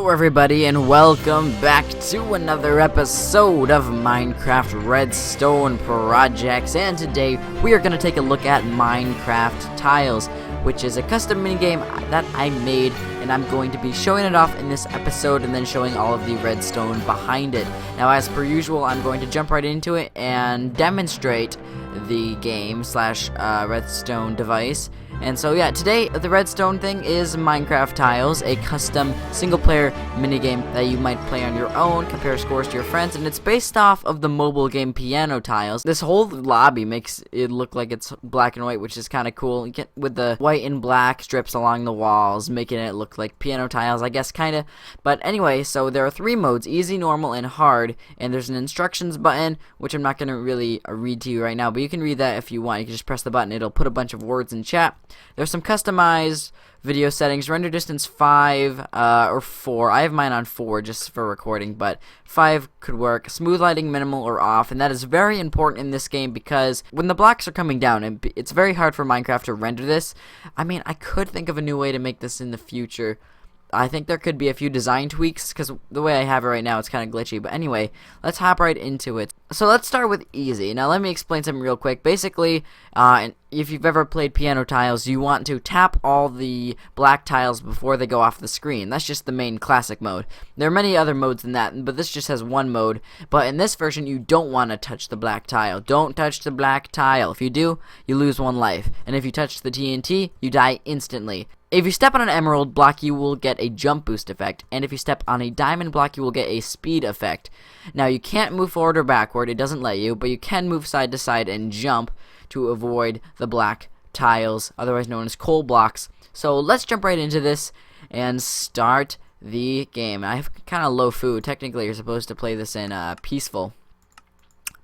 Hello everybody and welcome back to another episode of Minecraft Redstone Projects, and today we are going to take a look at Minecraft Tiles, which is a custom minigame that I made, and I'm going to be showing it off in this episode and then showing all of the redstone behind it. Now, as per usual, I'm going to jump right into it and demonstrate the game slash redstone device. And so yeah, today the redstone thing is Minecraft Tiles, a custom single-player minigame that you might play on your own, compare scores to your friends, and it's based off of the mobile game Piano Tiles. This whole lobby makes it look like it's black and white, which is kind of cool. You get with the white and black strips along the walls, making it look like piano tiles, I guess, kind of. But anyway, so there are 3 modes: easy, normal, and hard. And there's an instructions button, which I'm not going to really read to you right now, but you can read that if you want. You can just press the button. It'll put a bunch of words in chat. There's some customized video settings. Render distance 5 or 4. I have mine on 4 just for recording, but 5 could work. Smooth lighting, minimal or off, and that is very important in this game because when the blocks are coming down, it's very hard for Minecraft to render this. I mean, I could think of a new way to make this in the future. I think there could be a few design tweaks because the way I have it right now, it's kind of glitchy. But anyway, let's hop right into it. So let's start with easy. Now let me explain something real quick. Basically, if you've ever played Piano Tiles, you want to tap all the black tiles before they go off the screen. That's just the main classic mode. There are many other modes than that, but this just has one mode. But in this version, you don't want to touch the black tile. Don't touch the black tile. If you do, you lose 1 life. And if you touch the TNT, you die instantly. If you step on an emerald block, you will get a jump boost effect, and if you step on a diamond block, you will get a speed effect. Now, you can't move forward or backward, it doesn't let you, but you can move side to side and jump to avoid the black tiles, otherwise known as coal blocks. So let's jump right into this and start the game. I have kind of low food. Technically, you're supposed to play this in peaceful,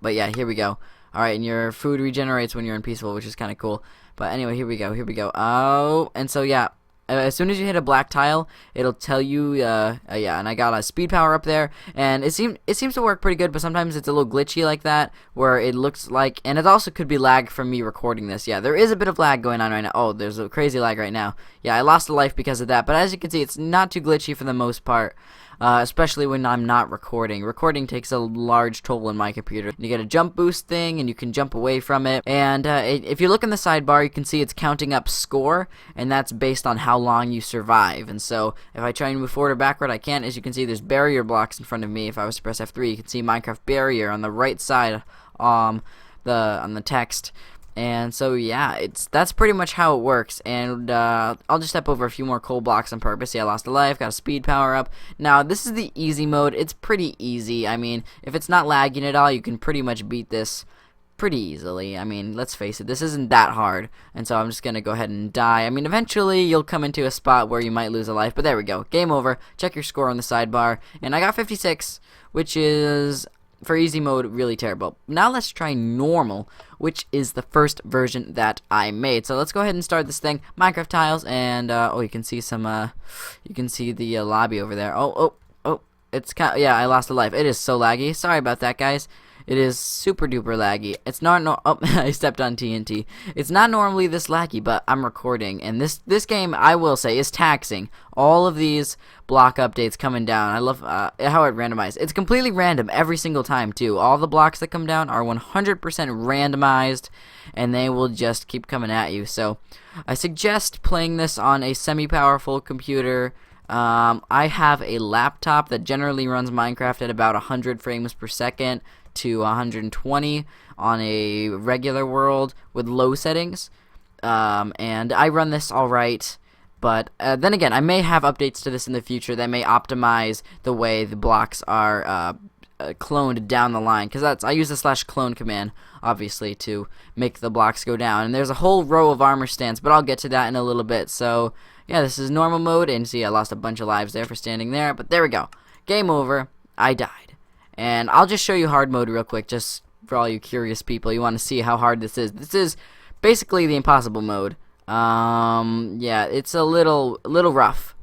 but yeah, here we go. Alright, and your food regenerates when you're in peaceful, which is kind of cool. But anyway, here we go. Oh, and so yeah, as soon as you hit a black tile, it'll tell you, yeah, and I got a speed power up there, and it seems to work pretty good, but sometimes it's a little glitchy like that, where it looks like, and it also could be lag from me recording this. Yeah, there is a bit of lag going on right now. Oh, there's a crazy lag right now. Yeah, I lost a life because of that, but as you can see, it's not too glitchy for the most part. Especially when I'm not recording. Recording takes a large toll on my computer. You get a jump boost thing, and you can jump away from it. And if you look in the sidebar, you can see it's counting up score, and that's based on how long you survive. And so if I try and move forward or backward, I can't. As you can see, there's barrier blocks in front of me. If I was to press F3, you can see Minecraft barrier on the right side on the text. And so yeah, that's pretty much how it works. And I'll just step over a few more coal blocks on purpose. Yeah, I lost a life, got a speed power up. Now this is the easy mode. It's pretty easy. I mean, if it's not lagging at all, you can pretty much beat this pretty easily. I mean, let's face it, this isn't that hard. And so I'm just gonna go ahead and die. I mean, eventually you'll come into a spot where you might lose a life, but there we go. Game over. Check your score on the sidebar, and I got 56, which is, for easy mode, really terrible. Now let's try normal, which is the first version that I made. So let's go ahead and start this thing. Minecraft Tiles, and oh, you can see some you can see the lobby over there. Oh, it's kind of, yeah, I lost a life. It is so laggy. Sorry about that, guys. It is super duper laggy. It's not oh, I stepped on TNT. It's not normally this laggy, but I'm recording, and this game, I will say, is taxing. All of these block updates coming down. I love how it randomized. It's completely random every single time too. All the blocks that come down are 100% randomized, and they will just keep coming at you. So I suggest playing this on a semi-powerful computer. I have a laptop that generally runs Minecraft at about 100 frames per second to 120 on a regular world with low settings, and I run this alright, but then again, I may have updates to this in the future that may optimize the way the blocks are cloned down the line, because I use the /clone command obviously to make the blocks go down, and there's a whole row of armor stands, but I'll get to that in a little bit. So yeah, this is normal mode, and see, I lost a bunch of lives there for standing there, but there we go. Game over. I died. And I'll just show you hard mode real quick, just for all you curious people. You want to see how hard this is. This is basically the impossible mode. Yeah, it's a little rough.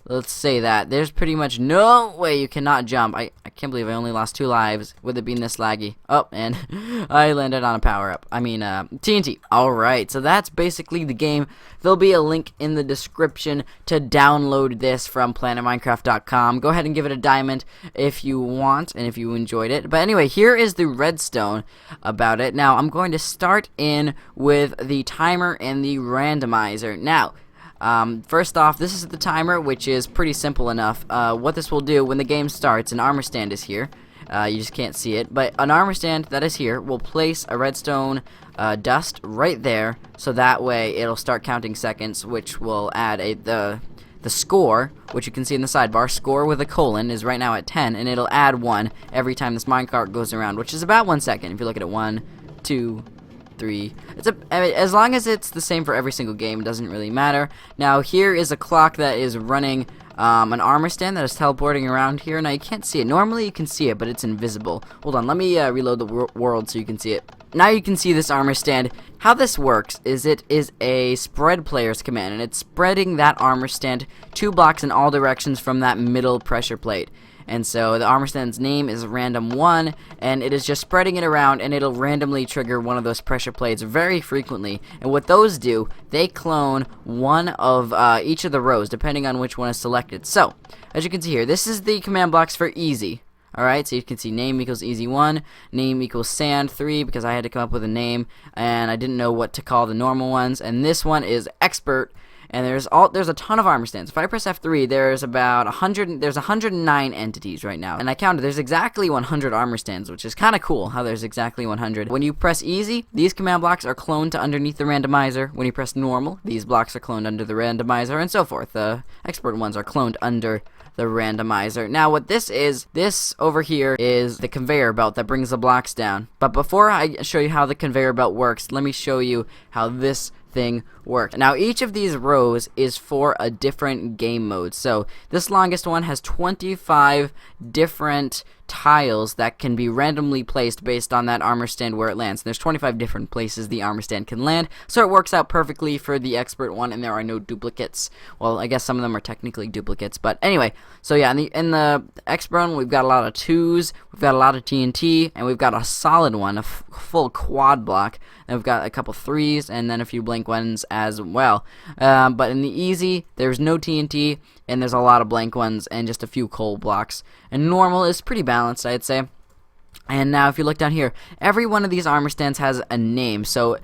Let's say that. There's pretty much no way you cannot jump. I can't believe I only lost 2 lives with it being this laggy. Oh, and I landed on a power-up. I mean, TNT. Alright, so that's basically the game. There'll be a link in the description to download this from planetminecraft.com. Go ahead and give it a diamond if you want and if you enjoyed it. But anyway, here is the redstone about it. Now, I'm going to start in with the timer and the randomizer. Now, first off, this is the timer, which is pretty simple enough. What this will do when the game starts, an armor stand is here. You just can't see it, but an armor stand that is here will place a redstone dust right there, so that way it'll start counting seconds, which will add the score, which you can see in the sidebar. Score with a colon is right now at 10, and it'll add 1 every time this minecart goes around, which is about 1 second. If you look at it, 1, 2, 3. As long as it's the same for every single game, it doesn't really matter. Now here is a clock that is running an armor stand that is teleporting around here. Now you can't see it. Normally you can see it, but it's invisible. Hold on, let me reload the world so you can see it. Now you can see this armor stand. How this works is it is a spread players command, and it's spreading that armor stand 2 blocks in all directions from that middle pressure plate. And so the armor stand's name is random1, and it is just spreading it around, and it'll randomly trigger one of those pressure plates very frequently. And what those do, they clone one of each of the rows, depending on which one is selected. So, as you can see here, this is the command blocks for easy. Alright, so you can see name equals easy1, name equals sand3, because I had to come up with a name, and I didn't know what to call the normal ones. And this one is expert. And there's a ton of armor stands. If I press F3, there's about 109 entities right now. And I counted, there's exactly 100 armor stands, which is kind of cool how there's exactly 100. When you press easy, these command blocks are cloned to underneath the randomizer. When you press normal, these blocks are cloned under the randomizer, and so forth. The expert ones are cloned under the randomizer. Now what this over here is the conveyor belt that brings the blocks down. But before I show you how the conveyor belt works, let me show you how this thing works. Now each of these rows is for a different game mode. So this longest one has 25 different tiles that can be randomly placed based on that armor stand where it lands. And there's 25 different places the armor stand can land, so it works out perfectly for the expert one, and there are no duplicates. Well, I guess some of them are technically duplicates, but anyway. So yeah, in the expert one, we've got a lot of 2s, we've got a lot of TNT, and we've got a solid one, a full quad block, and we've got a couple 3s, and then a few blank ones as well. But in the easy, there's no TNT, and there's a lot of blank ones and just a few coal blocks. And normal is pretty balanced, I'd say. And now if you look down here, every one of these armor stands has a name. So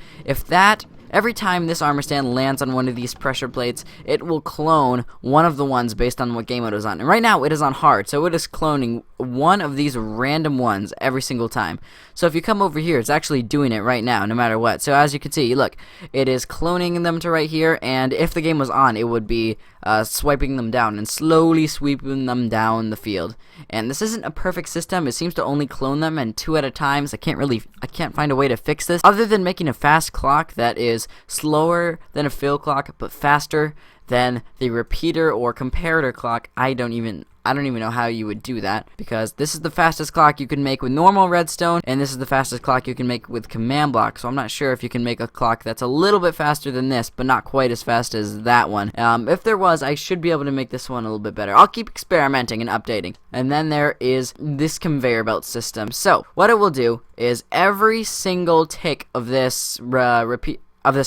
every time this armor stand lands on one of these pressure plates, it will clone one of the ones based on what game mode it is on. And right now it is on hard, so it is cloning one of these random ones every single time. So if you come over here, it's actually doing it right now, no matter what. So as you can see, look, it is cloning them to right here, and if the game was on, it would be swiping them down and slowly sweeping them down the field. And this isn't a perfect system. It seems to only clone them and 2 at a time, so I can't find a way to fix this other than making a fast clock that is slower than a fill clock but faster than the repeater or comparator clock. I don't even know how you would do that, because this is the fastest clock you can make with normal redstone, and this is the fastest clock you can make with command block. So I'm not sure if you can make a clock that's a little bit faster than this, but not quite as fast as that one. If there was, I should be able to make this one a little bit better. I'll keep experimenting and updating. And then there is this conveyor belt system. So what it will do is every single tick of this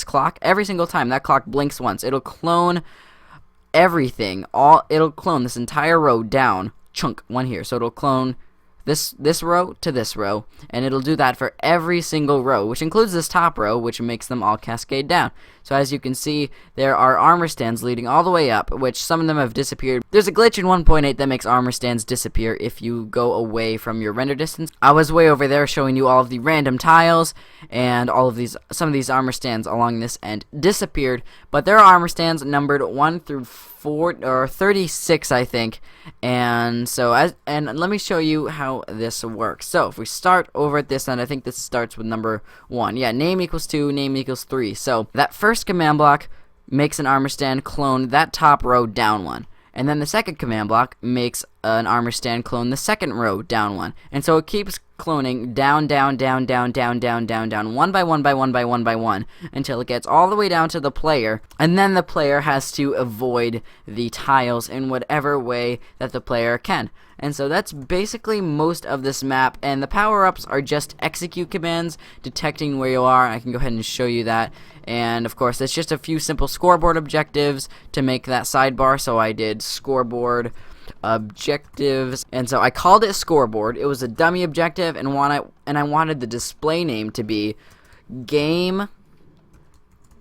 clock, every single time that clock blinks once, it'll clone everything. It'll clone this entire row down, chunk one here. So it'll clone this row to this row, and it'll do that for every single row, which includes this top row, which makes them all cascade down. So as you can see, there are armor stands leading all the way up, which some of them have disappeared. There's a glitch in 1.8 that makes armor stands disappear if you go away from your render distance. I was way over there showing you all of the random tiles, and some of these armor stands along this end disappeared, but there are armor stands numbered 1 through 4 or 36, I think. And so and let me show you how this works. So if we start over at this end, I think this starts with number 1. Yeah, name equals 2, name equals 3. So that first command block makes an armor stand clone that top row down 1. And then the second command block makes an armor stand clone the second row down one. And so it keeps cloning down, down, down, down, down, down, down, down, one by one by one by one by one, until it gets all the way down to the player, and then the player has to avoid the tiles in whatever way that the player can. And so that's basically most of this map, and the power-ups are just execute commands, detecting where you are. I can go ahead and show you that. And of course, it's just a few simple scoreboard objectives to make that sidebar, so I did scoreboard objectives, and so I called it scoreboard. It was a dummy objective, and I wanted the display name to be game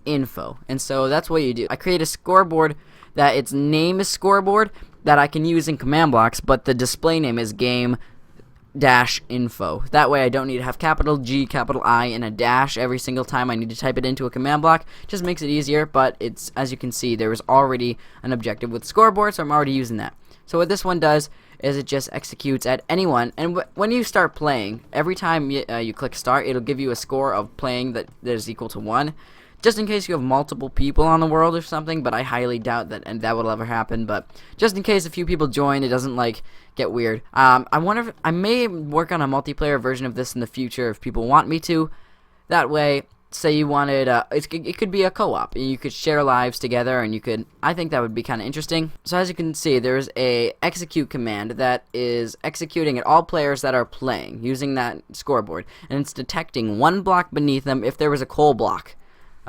info. And so that's what you do. I create a scoreboard that its name is scoreboard that I can use in command blocks, but the display name is game dash info. That way I don't need to have capital G, capital I, and a dash every single time I need to type it into a command block. Just makes it easier, but it's, as you can see, there was already an objective with scoreboard, so I'm already using that. So what this one does is it just executes at anyone, and when you start playing, every time you click start, it'll give you a score of playing that is equal to 1, just in case you have multiple people on the world or something, but I highly doubt that that will ever happen. But just in case a few people join, it doesn't like get weird. I wonder if I may work on a multiplayer version of this in the future if people want me to. That way, say you wanted, it could be a co-op. You could share lives together, and you could. I think that would be kind of interesting. So as you can see, there's a execute command that is executing at all players that are playing using that scoreboard, and it's detecting one block beneath them if there was a coal block.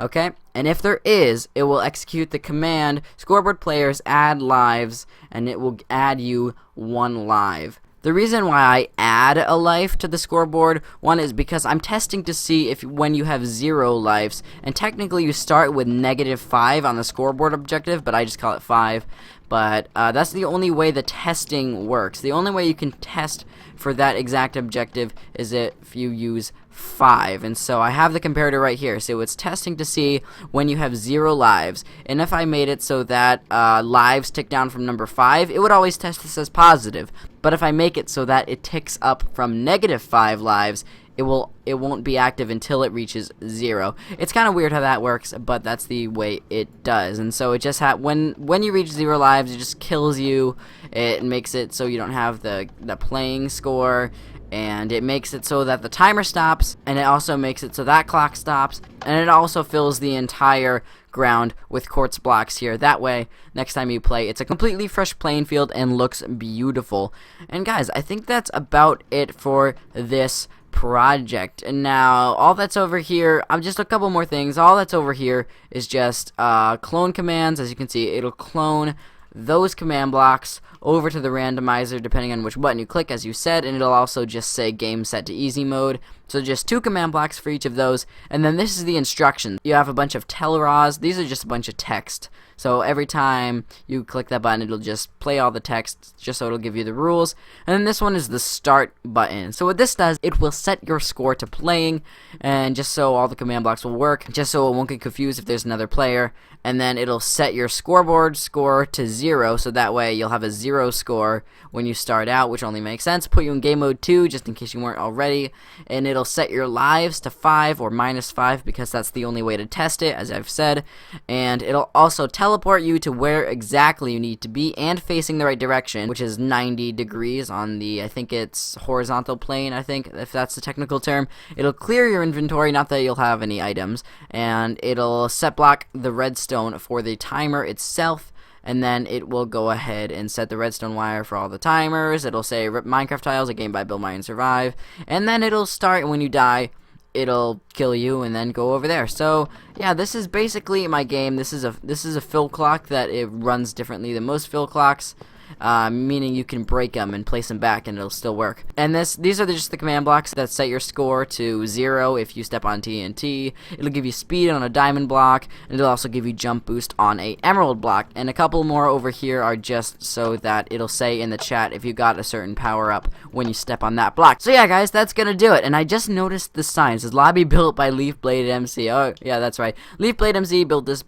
Okay, and if there is, it will execute the command scoreboard players add lives, and it will add you 1 live. The reason why I add a life to the scoreboard, one, is because I'm testing to see if when you have 0 lives, and technically you start with -5 on the scoreboard objective, but I just call it 5. But that's the only way the testing works. The only way you can test for that exact objective is if you use 5. And so I have the comparator right here. So it's testing to see when you have 0 lives. And if I made it so that lives tick down from number 5, it would always test this as positive. But if I make it so that it ticks up from -5 lives, it won't be active until it reaches 0. It's kind of weird how that works, but that's the way it does. And so it just when you reach 0 lives, it just kills you. It makes it so you don't have the playing score, and it makes it so that the timer stops, and it also makes it so that clock stops, and it also fills the entire ground with quartz blocks here. That way, next time you play, it's a completely fresh playing field and looks beautiful. And guys, I think that's about it for this project. And now all that's over here, just a couple more things. All that's over here is just clone commands. As you can see, it'll clone those command blocks over to the randomizer depending on which button you click, as you said, and it'll also just say game set to easy mode. So just 2 command blocks for each of those, and then this is the instructions. You have a bunch of telraws. These are just a bunch of text. So every time you click that button, it'll just play all the text, just so it'll give you the rules. And then this one is the start button. So what this does, it will set your score to playing, and just so all the command blocks will work, just so it won't get confused if there's another player. And then it'll set your scoreboard score to 0, so that way you'll have a 0 score when you start out, which only makes sense. Put you in game mode 2, just in case you weren't already. And it'll set your lives to 5 or -5, because that's the only way to test it, as I've said. And it'll also teleport you to where exactly you need to be and facing the right direction, which is 90 degrees on the, I think it's horizontal plane, I think, if that's the technical term. It'll clear your inventory, not that you'll have any items, and it'll set block the redstone for the timer itself. And then it will go ahead and set the redstone wire for all the timers. It'll say rip Minecraft tiles, a game by Build Mine and Survive. And then it'll start, and when you die, it'll kill you and then go over there. So yeah, this is basically my game. This is a fill clock that it runs differently than most fill clocks. Meaning you can break them and place them back and it'll still work. And these are just the command blocks that set your score to 0 if you step on TNT. It'll give you speed on a diamond block, and it'll also give you jump boost on a emerald block. And a couple more over here are just so that it'll say in the chat if you got a certain power up when you step on that block. So yeah, guys, that's gonna do it. And I just noticed the sign. It says lobby built by Leafblade MC. Oh yeah, that's right. Leafblade MC built this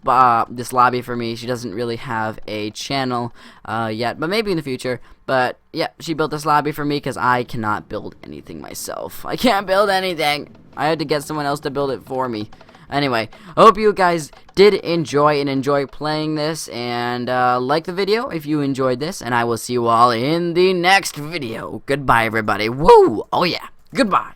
lobby for me. She doesn't really have a channel yet, but maybe in the future. But yeah, she built this lobby for me because I cannot build anything myself. I can't build anything. I had to get someone else to build it for me. Anyway, I hope you guys did enjoy playing this, and like the video if you enjoyed this, and I will see you all in the next video. Goodbye, everybody. Woo! Oh yeah, goodbye.